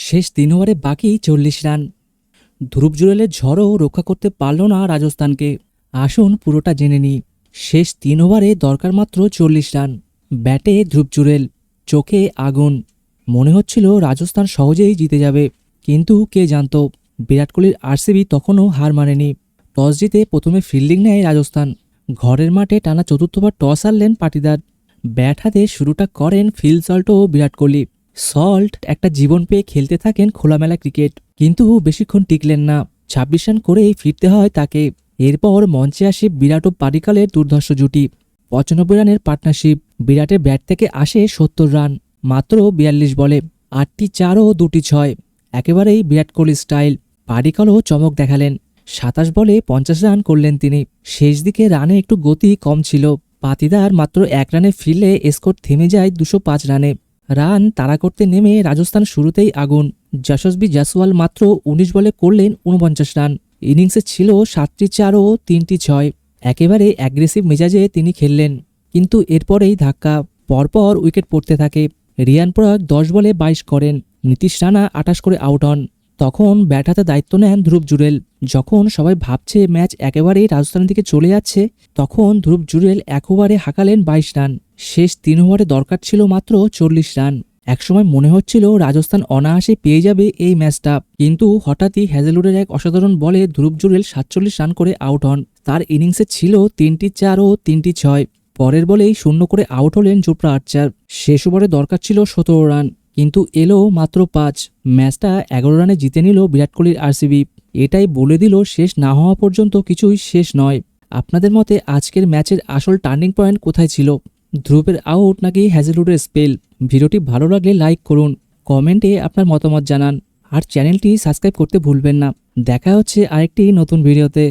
শেষ ৩ ওভারে বাকি ৪০ রান। ধ্রুব জুরেলের ঝড়ও রক্ষা করতে পারল না রাজস্থানকে। আসুন পুরোটা জেনে নিই। শেষ ৩ ওভারে দরকার মাত্র ৪০ রান। ব্যাটে ধ্রুব জুরেল, চোখে আগুন। মনে হচ্ছিল রাজস্থান সহজেই জিতে যাবে, কিন্তু কে জানত বিরাট কোহলির আরসিবি তখনও হার মানেনি। টস জিতে প্রথমে ফিল্ডিং নেয় রাজস্থান। ঘরের মাঠে টানা চতুর্থবার টস হারলেন পাটিদার। ব্যাট হাতে শুরুটা করেন ফিল সল্ট ও বিরাট কোহলি। সল্ট একটা জীবন পেয়ে খেলতে থাকেন খোলামেলা ক্রিকেট, কিন্তু বেশিক্ষণ টিকলেন না। ২৬ রান করেই ফিরতে হয় তাকে। এরপর মঞ্চে আসে বিরাট ও পাডিকালের দুর্ধর্ষ জুটি। ৯৫ রানের পার্টনারশিপ। বিরাটের ব্যাট থেকে আসে ৭০ রান মাত্র ৪২ বলে, ৮টি ৪ ও ২টি ৬। একেবারেই বিরাট কোহলি স্টাইল। পাডিকালও চমক দেখালেন। ২৭ বলে ৫০ রান করলেন তিনি। শেষ দিকে রানে একটু গতি কম ছিল। পাতিদার মাত্র ১ রানে ফিরলে স্কোর থেমে যায় ২০৫ রানে। রান তাড়া করতে নেমে রাজস্থান শুরুতেই আগুন। যশস্বী জয়সওয়াল মাত্র ১৯ বলে করলেন ৪৯ রান। ইনিংসে ছিল ৭টি ৪ ও ৩টি ৬। একেবারে অ্যাগ্রেসিভ মেজাজে তিনি খেললেন, কিন্তু এরপরেই ধাক্কা। পরপর উইকেট পড়তে থাকে। রিয়ান পরাগ ১০ বলে ২২ করেন। নীতিশ রানা ২৮ করে আউট হন। তখন ব্যাট হাতে দায়িত্ব নেন ধ্রুব জুরেল। যখন সবাই ভাবছে ম্যাচ একেবারেই রাজস্থানের দিকে চলে যাচ্ছে, তখন ধ্রুব জুরেল ১ ওভারে হাঁকালেন ২২ রান। শেষ ৩ ওভারে দরকার ছিল মাত্র ৪০ রান। একসময় মনে হচ্ছিল রাজস্থান অনায়াসে পেয়ে যাবে এই ম্যাচটা, কিন্তু হঠাৎই হ্যাজেলউডের এক অসাধারণ বলে ধ্রুব জুরেল ৪৭ রান করে আউট হন। তার ইনিংসে ছিল ৩টি ৪ ও ৩টি ৬। পরের বলেই শূন্য করে আউট হলেন জোফরা আর্চার। শেষ ওভারে দরকার ছিল ১৭ রান, কিন্তু এলো মাত্র ৫। ম্যাচটা ১১ রানে জিতে নিল বিরাট কোহলির আরসিবি। এটাই বলে দিল শেষ না হওয়া পর্যন্ত কিছুই শেষ নয়। আপনাদের মতে আজকের ম্যাচের আসল টার্নিং পয়েন্ট কোথায় ছিল? ধ্রুবের আউট নাকি হ্যাজেলউডের স্পেল? ভিডিওটি ভালো লাগলে লাইক করুন, কমেন্টে আপনার মতামত জানান, আর চ্যানেলটি সাবস্ক্রাইব করতে ভুলবেন না। দেখা হচ্ছে আরেকটি নতুন ভিডিওতে।